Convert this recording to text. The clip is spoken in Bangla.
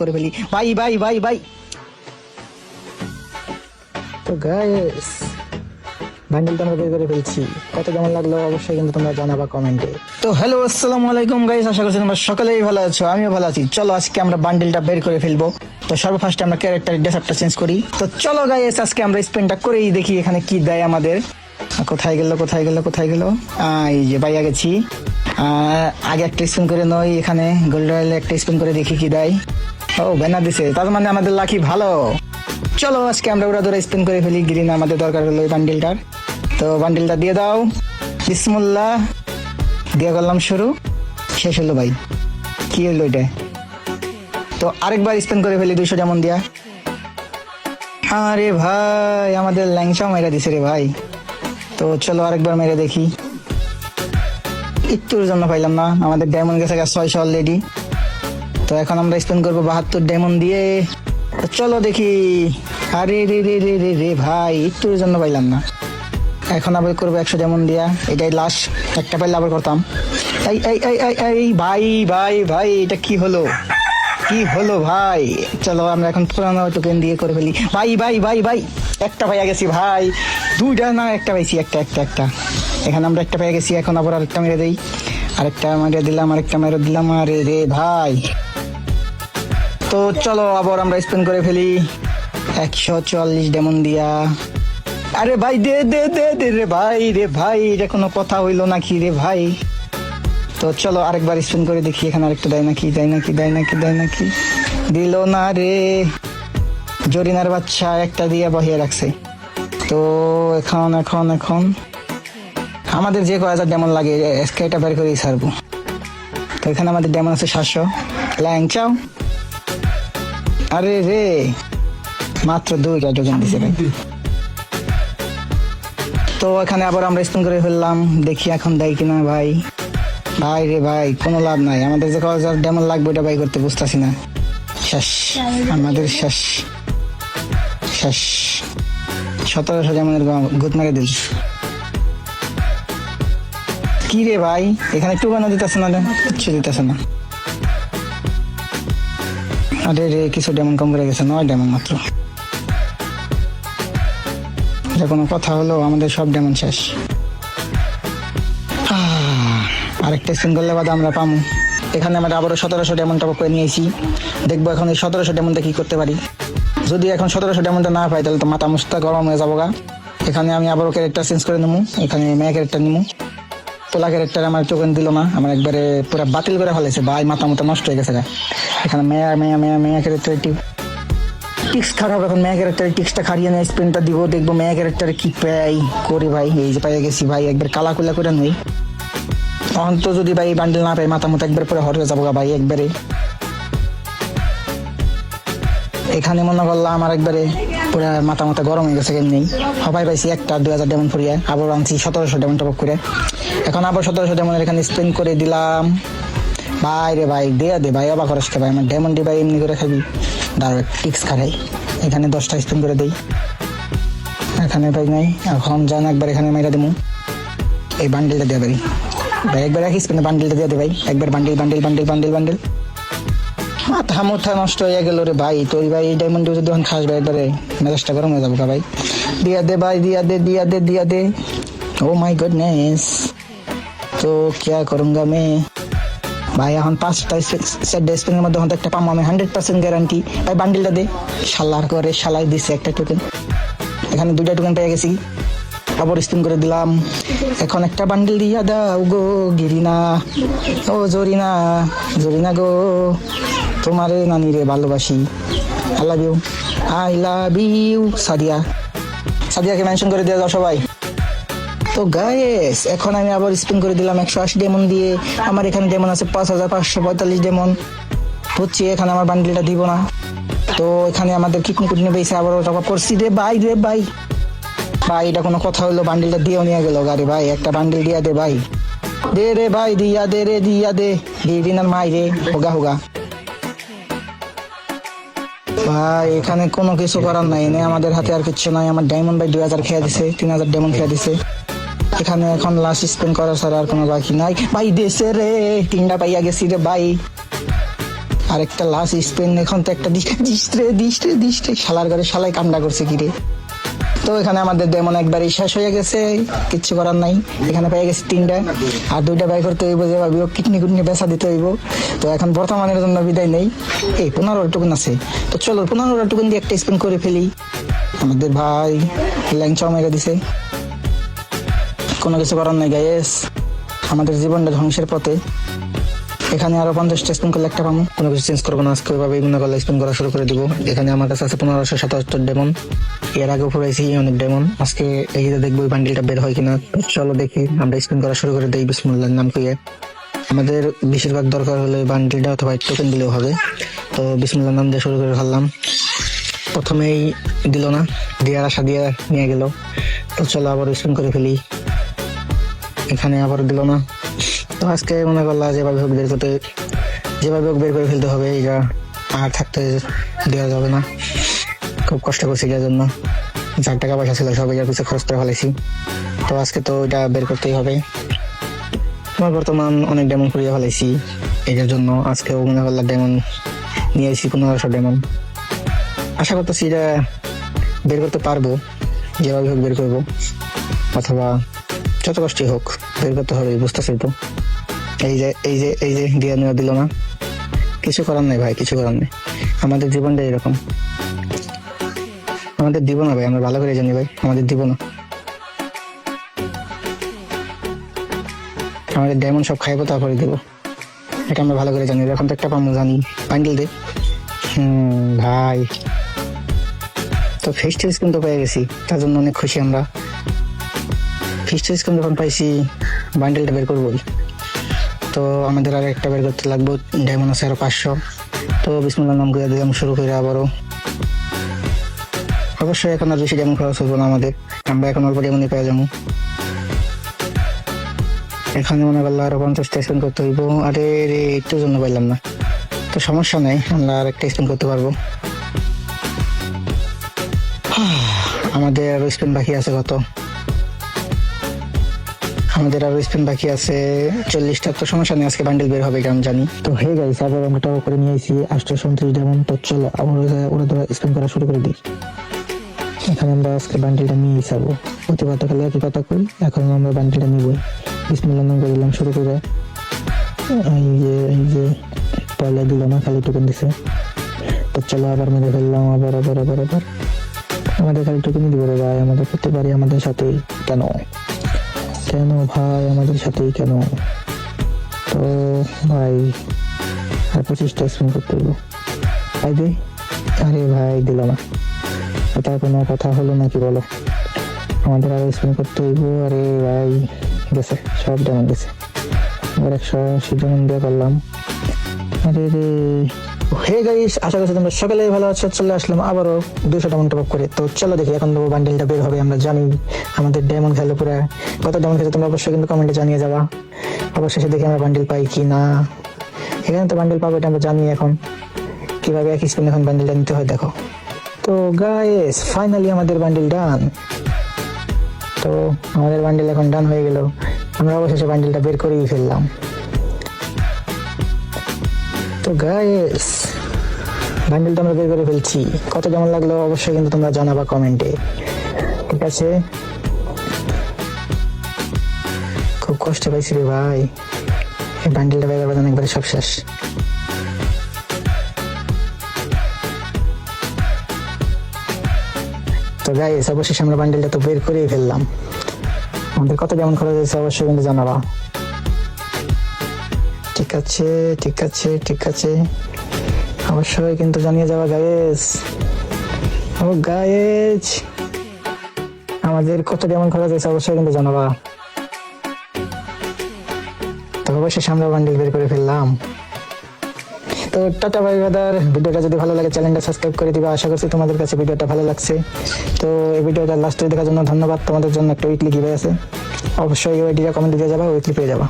করে ফেলি ভাই ভাই ভাই ভাই। তো গাইস বান্ডেলটা আমরা বের করে ফেলছি, কত কেমন লাগলো অবশ্যই কিন্তু তোমরা জানাবা কমেন্টে। তো হ্যালো আসসালামু আলাইকুম গাইস, আশা করছি তোমরা সকলেই ভালো আছো, আমিও ভালো আছি। চলো আজকে আমরা বান্ডেলটা বের করে ফেলবো। তো সর্বফার্স্টে আমরা ক্যারেক্টারের ড্রেসআপটা চেঞ্জ করি। তো চলো গাইস আজকে আমরা স্পেনটা করেই দেখি এখানে কি দেয় আমাদের। কোথায় গেল কোথায় গেল কোথায় গেল, এই যে পাইয়া গেছি। আগে একটা স্পিন করে নই, এখানে গোল্ড রয়্যালে একটা স্পিন করে দেখি কি দেয়। ও ব্যানার দিছে, তার মানে আমাদের লাকি ভালো। চলো আজকে আমরা ওরা ধরে স্পিন করে ফেলি। গ্রিন আমাদের দরকার হলো এই বান্ডেলটার। তো বান্ডেলটা দিয়ে দাও, বিসমুল্লাহ দিয়ে করলাম শুরু। শেষ হলো ভাই, কি হলো এটা? তো আরেকবার স্পিন করে ফেলি 200 যেমন দিয়া। আরে ভাই আমাদের ল্যাংচা মেরে দিছে রে ভাই। তো চলো আরেকবার মেরে দেখি। একটুর জন্য পাইলাম না, আমাদের ডায়মন্ড গেছে 600 অলরেডি। তো এখন আমরা স্পিন করবো 72 ডায়মন্ড দিয়ে। তো চলো দেখি। আরে রে রে রে রে রে ভাই, একটুর জন্য পাইলাম না। এখন আবার করবো 100 ডায়মন্ড দিয়া, এটাই লাস্ট। একটা পাইলে আবার করতাম। এই এই এই এই এই ভাই ভাই ভাই, এটা কি হলো কি হলো ভাই? চলো আমরা এখন পুরানো টোকেন দিয়ে করে ফেলি। ভাই ভাই ভাই ভাই, একটা পাইয়া গেছি ভাই। দুইটা না একটা পাইছি, একটা একটা একটা। এখানে আমরা একটা পেয়ে গেছি, এখন আবার আরেকটা মেরে দেই। আরেকটা মেরে দিলাম, আরেকটা মেরে দিলাম। আরে রে ভাই। তো চলো আবার আমরা স্পিন করে ফেলি 144 ডায়মন্ড দিয়া। আরে ভাই দে দে দে দে রে ভাই, রে ভাই এটা কোনো কথা হইলো নাকি রে ভাই? তো চলো আরেকবার স্পিন করে দেখি, এখানে আরেকটা দেয় নাকি দেয় নাকি দেয় নাকি দেয় নাকি। দিল না রে, জরিনার বাচ্চা একটা দিয়ে বহিয়ে রাখছে। তো এখন এখন এখন আমাদের যে কয় হাজার ডেমন লাগে এটা বের করেই ছাড়বো। তো এখানে আমাদের ডেমন আছে 700। ল্যাংচাও আরে রে, মাত্র 2টা টোকেন দিছে ভাই। তো এখানে আবার আমরা স্পিন করে ফেললাম, দেখি এখন দেয় কিনা ভাই। ভাই রে ভাই কোনো লাভ নাই, আমাদের যে কয় হাজার ডেমন লাগবে ওটা বাই করতে বুঝতেছি না। শেষ আমাদের, শেষ শেষ। 1700 ডেমনের গুত মেরে দিল। কি রে ভাই, এখানে টোকেনও দিতেছে না, কিচ্ছু দিতেছে না। আরে রে কিছু ডেমন কম করে গেছে, 9 ডেমন মাত্র। এটা কোনো কথা হলো? আমাদের সব ডেমন শেষ। আরেকটা স্পিন করলে বাদে আমরা পামু। এখানে আমরা আবারও 1700 ডেমন টপ করে নিয়েছি। দেখবো এখন এই 1700 ডেমনটা কি করতে পারি। যদি এখন 1700 ডেমনটা না পাই তাহলে তো মাথা মুস্তা গরম হয়ে যাবো গা। এখানে আমি আবারও ক্যারেক্টার চেঞ্জ করে নেবো, এখানে মেয়ে ক্যারেক্টার নিবো। তোলা ক্যারেক্টার আমার টোকেন দিল না, আমার একবারে পুরো বাতিল করে ফেলেছে ভাই, মাথা মতো নষ্ট হয়ে গেছে। এখানে মেয়া মেয়া মেয়া মেয়া ক্যারেক্টার টিক্স খারাপ। এখন মেয়া ক্যারেক্টারের টিক্সটা খারিয়ে নেয়, স্পিনটা দিব, দেখবো মেয়া ক্যারেক্টারে কি পাই করে ভাই। এই যে পাইয়া গেছি ভাই, একবার কালা কুলা করে নই। তখন তো যদি ভাই বান্ডেল না পাই মাথা মতো একবার পুরো হট হয়ে যাবো ভাই একবারে। এখানে মনে করলাম আমার একবারে পুরো মাথা মতো গরম হয়ে গেছে। কেমনি সবাই পাইছি একটা 2000 ডেমন ফুরিয়ে, আবার আনছি 1700 ডেমন টপ করে। এখন আবার 1700 ডেমনের এখানে স্পিন করে দিলাম। ভাই রে ভাই দেয়া দে ভাই, অবাক খরচ ভাই, আমার ডেমন ডি ভাই এমনি করে খাবি। দাঁড়ো টিক্স খারাই, এখানে 10টা স্পিন করে দেই। এখানে ভাই নাই, এখন যান একবার এখানে মেরা দেবো। এই বান্ডেলটা দেওয়া ভাই, ভাই একবার এক স্পিনে বান্ডেলটা দিয়ে দে ভাই, একবার bundle bundle bundle bundle bundle. মাথা মুথা নষ্ট হয়ে গেল রে ভাই। তোর ভাই এই ডায়মন্ড যদি যখন খাস ভাই একবারে মেজাজটা গরম হয়ে যাবো ভাই। দিয়া দে ভাই, দিয়া দে দিয়া দে দিয়া দে। ও মাই গডনেস, তো क्या करूंगा मैं ভাই। এখন 5টা স্পিনের মধ্যে হয়তো একটা পাবো আমি, 100% গ্যারান্টি ভাই। বান্ডেলটা দে, শালার করে শালাই দিছে একটা টোকেন। এখানে 2টা টোকেন পেয়ে গেছি, আবার স্পিন করে দিলাম। এখন একটা বান্ডেল দিয়া দাও গো গিরিনা, ও জরিনা জরিনা গো, তোমারে নানি রে ভালোবাসি। I love you, I love you Sadia. সাদিয়াকে মেনশন করে দিয়ে দাও সবাই। তো গাইস এখন আমি আবার স্পিন করে দিলাম 180 ডেমন দিয়ে। আমার এখানে ডেমন আছে 5545 ডেমন। বুঝছি এখানে আমার বান্ডেলটা দিব না। তো এখানে আমাদের কিডনি কুটনি পেয়েছে, আবার ওটা করছি রে ভাই রে ভাই। ভাই এটা কোনো কথা হলো? বান্ডেলটা দিয়েও নিয়ে গেল গাড়ি ভাই। একটা বান্ডেল দিয়া দে ভাই, দে রে ভাই, দিয়া দে রে দিয়া দে। দিনার মাই রে হোগা হোগা ভাই। এখানে কোনো কিছু করার নাই, এনে আমাদের হাতে আর কিচ্ছু নাই। আমার ডায়মন্ড ভাই 2000 খেয়ে দিছে, 3000 ডায়মন্ড খেয়ে দিছে। এখানে এখন লাস্ট স্পিন করা ছাড়া আর কোনো বাকি নাই ভাই। দেশে রে 3টা পাইয়া গেছি রে ভাই। আরেকটা লাস্ট স্পেন, এখন তো একটা দিস্টে শালার ঘরে শালাই কামড়া করছে কি রে। তো এখানে আমাদের ডেমন একবারই শেষ হয়ে গেছে, কিচ্ছু করার নাই। এখানে পেয়ে গেছি 3টা, আর 2টা বাই করতে হইব, যে ভাবিও কিডনি কুডনি বেচা দিতে হইব। তো এখন বর্তমানের জন্য বিদায় নেই, এই 15 টুকুন আছে। তো চলো 15 টুকুন দিয়ে একটা স্পেন করে ফেলি। আমাদের ভাই ল্যাংচা মেরে দিছে, কোনো কিছু করার নাই গাইস, আমাদের জীবনটা ধ্বংসের পথে। এখানে আরো 50টা স্পিন করলে একটা পাবো, কোনো কিছু চেঞ্জ করবো না আজকে, ওইভাবে এগুলো করলে স্পিন করা শুরু করে দিব। এখানে আমার কাছে আছে 1577 ডেমন, এর আগে ফুরাইছি অনেক ডেমন। আজকে এই যে দেখবো ওই বান্ডিলটা বের হয় কিনা। চলো দেখি, আমরা স্পিন করা শুরু করে দিই বিসমিল্লাহর নাম কইয়ে। আমাদের বেশিরভাগ দরকার হলে বান্ডিলটা অথবা টোকেন দিলেও হবে। তো বিসমিল্লাহর নাম দিয়ে শুরু করে ফেললাম। প্রথমেই দিল না, দেওয়ার আশা দিয়ে নিয়ে গেল। তো চলো আবার স্পিন করে ফেলি। এখানে আবার দিল না। তো আজকে মনে করলাম যেভাবে হোক বের করে ফেলতে হবে, এটা আর থাকতে দেওয়া যাবে না। খুব কষ্ট করছি এটার জন্য, যার টাকা পয়সা ছিল সব এটার পিছিয়ে খরচ করে ফেলেছি। তো আজকে তো এটা বের করতেই হবে। আমার বর্তমান অনেক ডেমন করিয়ে ফেলেছি, এটার জন্য আজকেও মনে করলাম ডেমন নিয়ে এসেছি 1500 ডেমন। আশা করতেছি এটা বের করতে পারবো, যেভাবে হোক বের করবো, অথবা যত কষ্টই হোক বের করতে হবে, বুঝতেছি তো। এই যে দিয়ে নেওয়া দিল না, কিছু করার নাই ভাই, কিছু করার নেই। আমাদের জীবনটা এরকম, আমাদের দিব না ভাই, আমরা ভালো করে জানি ভাই, আমাদের দিব না। আমাদের ডায়মন্ড সব খাইবো, তারপরে দেবো, এটা আমরা ভালো করে জানি। এখন তো একটা পাবো জানি, বান্ডিল দে। ভাই তো ফেস্টিভ স্কিন তো পেয়ে গেছি, তার জন্য অনেক খুশি আমরা। ফেস্টিভ স্কিন যখন পাইছি, বান্ডিলটা বের করবোই। তো আমাদের আর একটা বের করতে লাগবে, ডায়মন্ড আছে আরো 500। তো বিসমিল্লাহর নাম করে দিলাম, শুরু করে আবারও। অবশ্যই এখন আর বেশি ডায়মন্ড খরচ হইব না আমাদের, আমরা এখন অল্প ডায়মন্ডই পেয়ে যাবো। এখানে মনে করলো আরো 50টা স্পিন করতে হইব। আরে রে, একটু জন্য পাইলাম না, তো সমস্যা নেই, আমরা আর একটা স্পিন করতে পারবো। আমাদের আরো স্পিন বাকি আছে কত? আমাদের আরো স্পিন বাকি আছে 40টা। তো সমস্যা নেই, আজকে বান্ডেল বের হবে, এটা আমি জানি। তো হে গাইস, আবার আমরা টাকা করে নিয়ে আসি 829 ডায়মন্ড। তো চলো আবার ওরা স্পিন করা শুরু করে দিই। এখানে আমরা আজকে বান্ডেলটা নিয়ে যাবো, প্রতিবার খালি একই কথা করি, এখন আমরা বান্ডেলটা নিবই। বিসমিল্লাহর নাম করে দিলাম, শুরু করে। এই যে পয়লা দিল না, খালি টোকেন দিছে। তো চলো আবার মেরে ফেললাম, আবার আমাদের খালি টোকেনই দিব রে ভাই, আমাদের করতে পারি, আমাদের সাথেই কেন ভাই, আমাদের সাথেই কেন? তো ভাই আর 25টা স্পিন করতে হইব ভাই, দে। আরে ভাই দিল না, এটা কোনো কথা হলো নাকি বলো? আমাদের আরো স্পিন করতে হইব। আরে ভাই গেছে, সব ডায়মন্ড গেছে। আবার 180 ডায়মন্ড দিয়ে করলাম। আরে রে, হে গাইস, আশা করছি তোমরা সকালে ভালো আছো। চলে আসলাম আবারও 200 ডায়মন্ড টপ করে। তো চলো দেখি এখন তো বান্ডেলটা বের হবে, আমরা জানি আমাদের ডায়মন্ড খেলো পুরো। কত ডায়মন্ড খেতে তোমরা অবশ্যই কিন্তু কমেন্টে জানিয়ে যাবা। অবশ্যই দেখি আমরা বান্ডেল পাই কি না। এখানে তো বান্ডেল পাবো, এটা আমরা জানি। এখন কিভাবে এক স্পিন এখন বান্ডেলটা নিতে হয় দেখো। তো গাইস ফাইনালি আমাদের বান্ডেল ডান। তো আমাদের বান্ডেল এখন ডান হয়ে গেল, আমরা অবশেষে বান্ডেলটা বের করেই ফেললাম। তো গাইস বান্ডেলটা আমরা বের করে ফেলছি, কত কেমন লাগলো অবশ্যই কিন্তু তোমরা জানাবা কমেন্টে, ঠিক আছে? খুব কষ্ট পাইছি রে ভাই, এই বান্ডেলটা বের করার জন্য একবারে সব শেষ। তো গাইস অবশ্যই আমরা বান্ডেলটা তো বের করেই ফেললাম, আমাদের কত কেমন খরচ হয়েছে অবশ্যই কিন্তু জানাবা। ঠিক আছে, অবশ্যই কিন্তু জানিয়ে যাওয়া গাইস। ও গাইস আমাদের কত কেমন খরচ হয়েছে অবশ্যই কিন্তু জানাবা। তো অবশ্যই আমরা বান্ডেল বের করে ফেললাম। তো টাটা বাই ব্রাদার, ভিডিওটা যদি ভালো লাগে চ্যানেলটা সাবস্ক্রাইব করে দিবা। আশা করছি তোমাদের কাছে ভিডিওটা ভালো লাগছে। তো এই ভিডিওটা লাস্টে দেখার জন্য ধন্যবাদ। তোমাদের জন্য একটা উইকলি গিভে আছে, অবশ্যই ওইটা কমেন্ট দিয়ে যাবা, উইকলি পেয়ে যাবা।